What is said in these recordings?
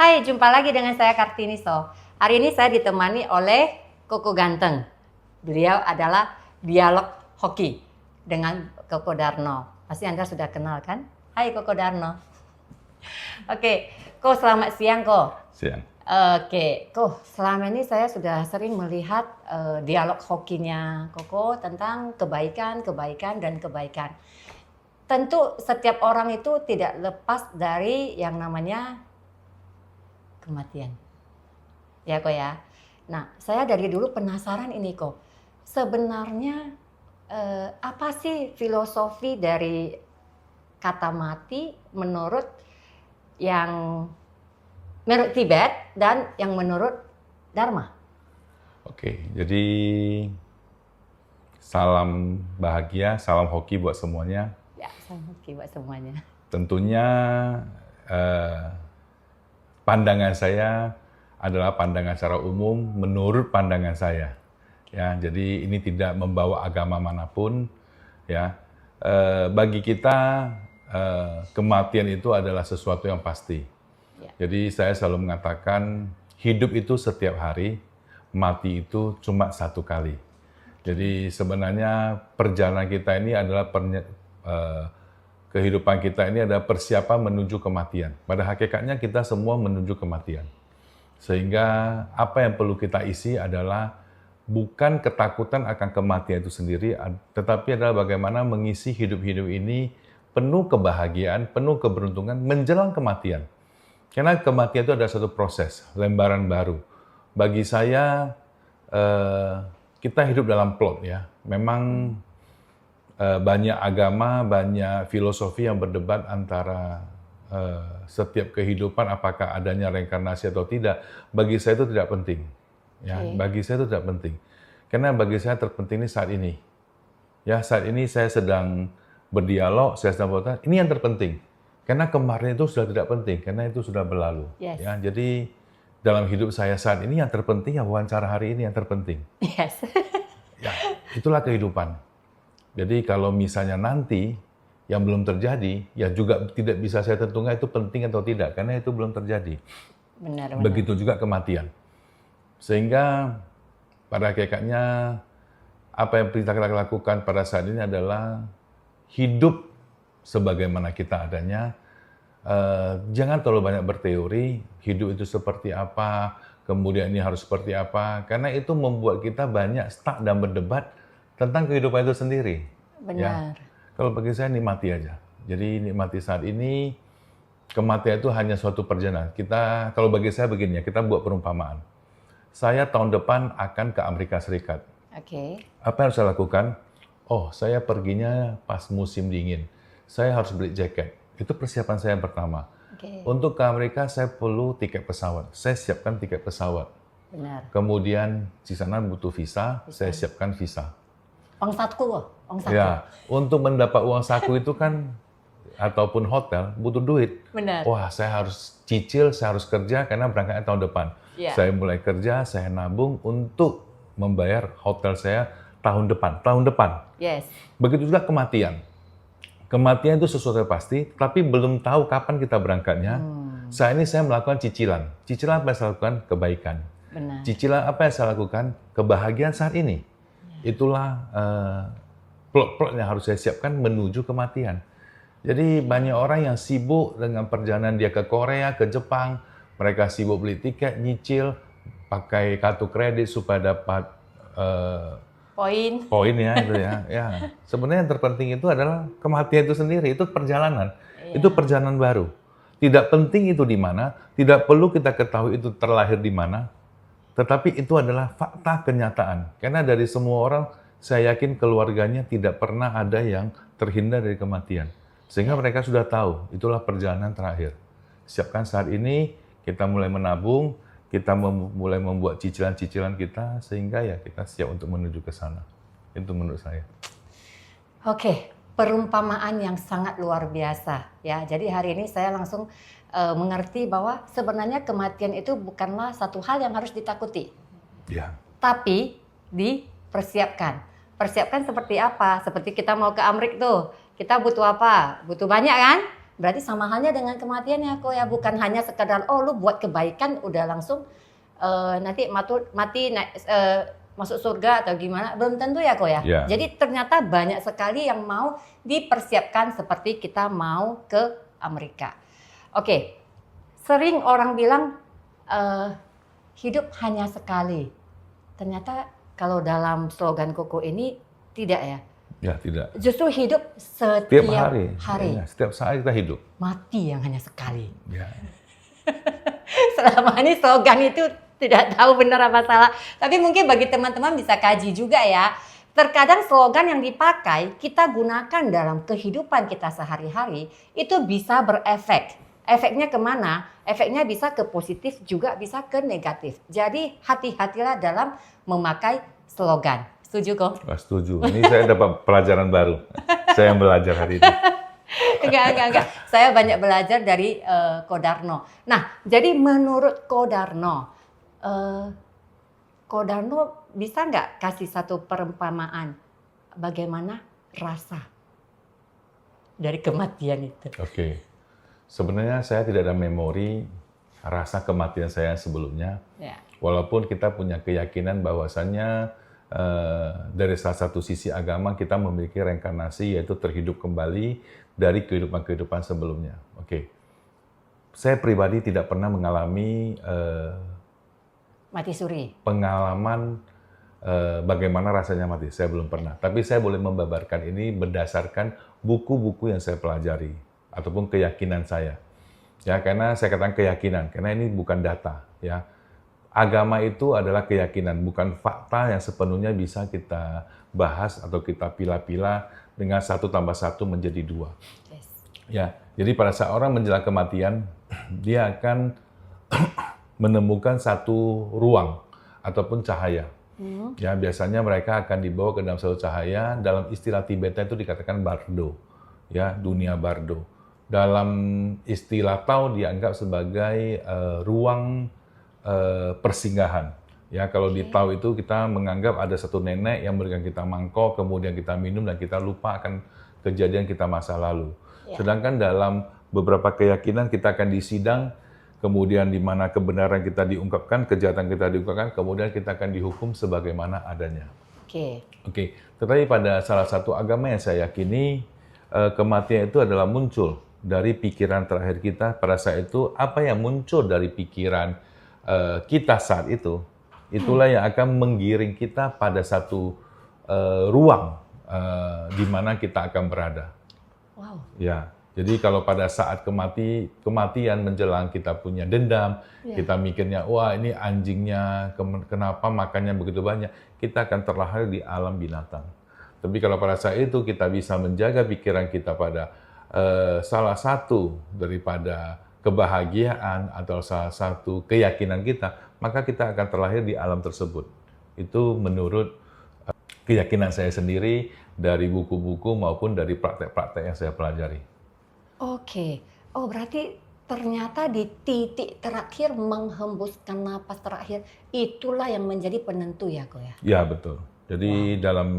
Hai, jumpa lagi dengan saya Kartini So. Hari ini saya ditemani oleh Koko Ganteng. Beliau adalah dialog hoki dengan Koko Darno. Pasti Anda sudah kenal kan? Hai Koko Darno. Oke, Ko selamat siang Ko. Siang. Oke, Ko selama ini saya sudah sering melihat dialog hokinya Koko tentang kebaikan dan kebaikan. Tentu setiap orang itu tidak lepas dari yang namanya kematian. Ya Ko ya. Nah, saya dari dulu penasaran ini Ko. Sebenarnya apa sih filosofi dari kata mati menurut Tibet dan yang menurut Dharma? Oke, jadi salam bahagia, salam hoki buat semuanya. Ya, salam hoki buat semuanya. Tentunya pandangan saya adalah pandangan secara umum menurut pandangan saya. Ya, jadi ini tidak membawa agama manapun. Ya, bagi kita kematian itu adalah sesuatu yang pasti. Ya. Jadi saya selalu mengatakan hidup itu setiap hari, mati itu cuma satu kali. Jadi sebenarnya perjalanan kita ini adalah kehidupan kita ini adalah persiapan menuju kematian. Pada hakikatnya kita semua menuju kematian. Sehingga apa yang perlu kita isi adalah bukan ketakutan akan kematian itu sendiri, tetapi adalah bagaimana mengisi hidup-hidup ini penuh kebahagiaan, penuh keberuntungan menjelang kematian. Karena kematian itu adalah satu proses, lembaran baru. Bagi saya, kita hidup dalam plot ya. Memang banyak agama, banyak filosofi yang berdebat antara setiap kehidupan apakah adanya reinkarnasi atau tidak. Bagi saya itu tidak penting. Ya, bagi saya itu tidak penting. Karena bagi saya terpenting ini saat ini. Ya, saat ini saya sedang berdialog, saya sedang berbicara. Ini yang terpenting. Karena kemarin itu sudah tidak penting, karena itu sudah berlalu. Yes. Ya, jadi dalam hidup saya saat ini yang terpenting ya wawancara hari ini yang terpenting. Yes. Ya, itulah kehidupan. Jadi kalau misalnya nanti yang belum terjadi, ya juga tidak bisa saya tentukan itu penting atau tidak, karena itu belum terjadi. Benar. Begitu juga kematian. Sehingga pada hakikatnya apa yang kita lakukan pada saat ini adalah hidup sebagaimana kita adanya. Jangan terlalu banyak berteori, hidup itu seperti apa, kemudian ini harus seperti apa, karena itu membuat kita banyak stuck dan berdebat tentang kehidupan itu sendiri. Benar. Ya. Kalau bagi saya nikmati aja. Jadi nikmati saat ini, kematian itu hanya suatu perjalanan. Kalau bagi saya begini ya, kita buat perumpamaan. Saya tahun depan akan ke Amerika Serikat. Oke. Apa yang harus saya lakukan? Oh, saya perginya pas musim dingin. Saya harus beli jaket. Itu persiapan saya yang pertama. Okay. Untuk ke Amerika saya perlu tiket pesawat. Saya siapkan tiket pesawat. Benar. Kemudian di sana butuh visa, saya siapkan visa. Uang saku. Ya, untuk mendapat uang saku itu kan ataupun hotel butuh duit. Benar. Wah, saya harus cicil, saya harus kerja karena berangkatnya tahun depan. Yeah. Saya mulai kerja, saya nabung untuk membayar hotel saya tahun depan. Yes. Begitu juga kematian. Kematian itu sesuatu yang pasti, tapi belum tahu kapan kita berangkatnya. Saat ini saya melakukan cicilan. Cicilan apa yang saya lakukan? Kebaikan. Benar. Cicilan apa yang saya lakukan? Kebahagiaan saat ini. Itulah plot-plot yang harus saya siapkan menuju kematian. Jadi banyak orang yang sibuk dengan perjalanan dia ke Korea, ke Jepang. Mereka sibuk beli tiket, nyicil, pakai kartu kredit supaya dapat poin ya, itu ya. Ya. Sebenarnya yang terpenting itu adalah kematian itu sendiri, itu perjalanan. Yeah. Itu perjalanan baru. Tidak penting itu di mana, tidak perlu kita ketahui itu terlahir di mana, tetapi itu adalah fakta kenyataan. Karena dari semua orang, saya yakin keluarganya tidak pernah ada yang terhindar dari kematian. Sehingga mereka sudah tahu, itulah perjalanan terakhir. Siapkan saat ini, kita mulai menabung, kita mulai membuat cicilan-cicilan kita, sehingga ya kita siap untuk menuju ke sana. Itu menurut saya. Oke, perumpamaan yang sangat luar biasa. Ya, jadi hari ini saya langsung mengerti bahwa sebenarnya kematian itu bukanlah satu hal yang harus ditakuti. Ya. Tapi dipersiapkan. Persiapkan seperti apa? Seperti kita mau ke Amerika tuh, kita butuh apa? Butuh banyak kan? Berarti sama halnya dengan kematian ya kok ya, bukan hanya sekedar oh lu buat kebaikan udah langsung nanti mati masuk surga atau gimana, belum tentu ya kok ya. Ya. Jadi ternyata banyak sekali yang mau dipersiapkan seperti kita mau ke Amerika. Oke, sering orang bilang hidup hanya sekali. Ternyata kalau dalam slogan Koko ini tidak ya. Ya, tidak. Justru hidup setiap Tiap hari. hari. Ya, setiap saat kita hidup. Mati yang hanya sekali. Ya. Selama ini slogan itu tidak tahu benar apa salah. Tapi mungkin bagi teman-teman bisa kaji juga ya. Terkadang slogan yang dipakai kita gunakan dalam kehidupan kita sehari-hari itu bisa berefek. Efeknya kemana? Efeknya bisa ke positif juga bisa ke negatif. Jadi hati-hatilah dalam memakai slogan. Setuju kok? Wah, setuju. Ini saya dapat pelajaran baru. Saya yang belajar hari ini. Enggak. Saya banyak belajar dari Kodarno. Nah, jadi menurut Kodarno bisa nggak kasih satu perumpamaan bagaimana rasa dari kematian itu? Oke. Sebenarnya saya tidak ada memori rasa kematian saya sebelumnya. Ya. Walaupun kita punya keyakinan bahwasannya dari salah satu sisi agama kita memiliki reinkarnasi, yaitu terhidup kembali dari kehidupan-kehidupan sebelumnya. Oke. Saya pribadi tidak pernah mengalami Mati suri. pengalaman bagaimana rasanya mati. Saya belum pernah. Tapi saya boleh membabarkan ini berdasarkan buku-buku yang saya pelajari ataupun keyakinan saya. Ya, karena saya katakan keyakinan, karena ini bukan data, ya. Agama itu adalah keyakinan, bukan fakta yang sepenuhnya bisa kita bahas atau kita pilah-pilah dengan 1 tambah 1 menjadi 2. Yes. Ya, jadi pada saat orang menjelang kematian, dia akan menemukan satu ruang ataupun cahaya. Ya, biasanya mereka akan dibawa ke dalam satu cahaya. Dalam istilah Tibetnya itu dikatakan bardo, ya, dunia bardo. Dalam istilah Tao dianggap sebagai ruang persinggahan. Ya, kalau di Tao itu kita menganggap ada satu nenek yang memberikan kita mangkok, kemudian kita minum dan kita lupa akan kejadian kita masa lalu. Ya. Sedangkan dalam beberapa keyakinan kita akan disidang, kemudian di mana kebenaran kita diungkapkan, kejahatan kita diungkapkan, kemudian kita akan dihukum sebagaimana adanya. Oke. Tetapi pada salah satu agama yang saya yakini, kematian itu adalah muncul dari pikiran terakhir kita. Pada saat itu, apa yang muncul dari pikiran kita saat itu, itulah yang akan menggiring kita pada satu ruang di mana kita akan berada. Wow. Ya, jadi kalau pada saat kematian menjelang kita punya dendam, kita mikirnya, wah ini anjingnya, kenapa makannya begitu banyak, kita akan terlahir di alam binatang. Tapi kalau pada saat itu kita bisa menjaga pikiran kita pada salah satu daripada kebahagiaan atau salah satu keyakinan kita, maka kita akan terlahir di alam tersebut. Itu menurut keyakinan saya sendiri dari buku-buku maupun dari praktek-praktek yang saya pelajari. Oke. Oh, berarti ternyata di titik terakhir menghembuskan napas terakhir itulah yang menjadi penentu ya kok ya? Ya, betul. Jadi dalam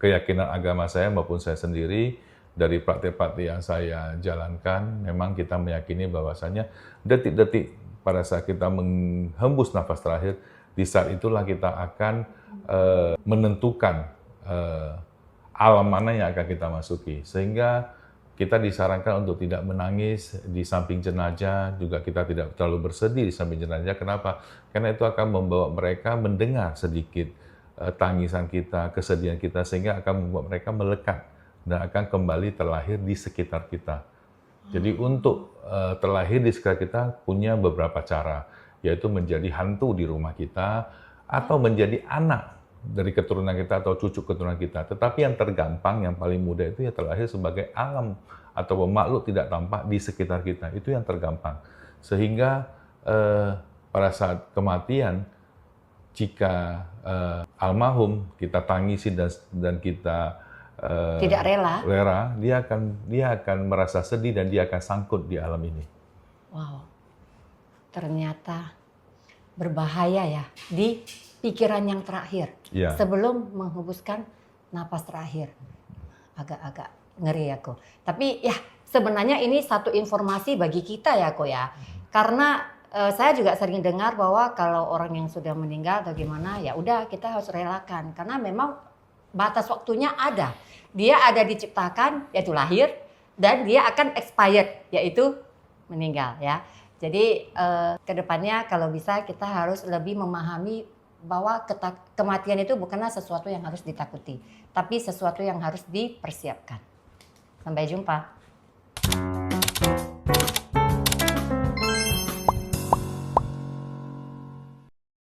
keyakinan agama saya maupun saya sendiri, dari praktek-praktek yang saya jalankan, memang kita meyakini bahwasannya detik-detik pada saat kita menghembus nafas terakhir, di saat itulah kita akan menentukan alam mana yang akan kita masuki. Sehingga kita disarankan untuk tidak menangis di samping jenazah, juga kita tidak terlalu bersedih di samping jenazah. Kenapa? Karena itu akan membawa mereka mendengar sedikit tangisan kita, kesedihan kita, sehingga akan membuat mereka melekat dan akan kembali terlahir di sekitar kita. Jadi untuk terlahir di sekitar kita punya beberapa cara, yaitu menjadi hantu di rumah kita, atau menjadi anak dari keturunan kita atau cucu keturunan kita. Tetapi yang tergampang, yang paling mudah itu ya terlahir sebagai alam atau makhluk tidak tampak di sekitar kita. Itu yang tergampang. Sehingga pada saat kematian, jika almarhum kita tangisi dan kita tidak rela, dia akan merasa sedih dan dia akan sangkut di alam ini. Wow, ternyata berbahaya ya di pikiran yang terakhir Ya. sebelum menghembuskan napas terakhir. Agak-agak ngeri ya Ko. Tapi ya sebenarnya ini satu informasi bagi kita ya Ko ya. Karena saya juga sering dengar bahwa kalau orang yang sudah meninggal atau gimana ya udah kita harus relakan karena memang batas waktunya ada. Dia ada diciptakan yaitu lahir dan dia akan expired yaitu meninggal ya. Jadi kedepannya kalau bisa kita harus lebih memahami bahwa kematian itu bukanlah sesuatu yang harus ditakuti, tapi sesuatu yang harus dipersiapkan. Sampai jumpa.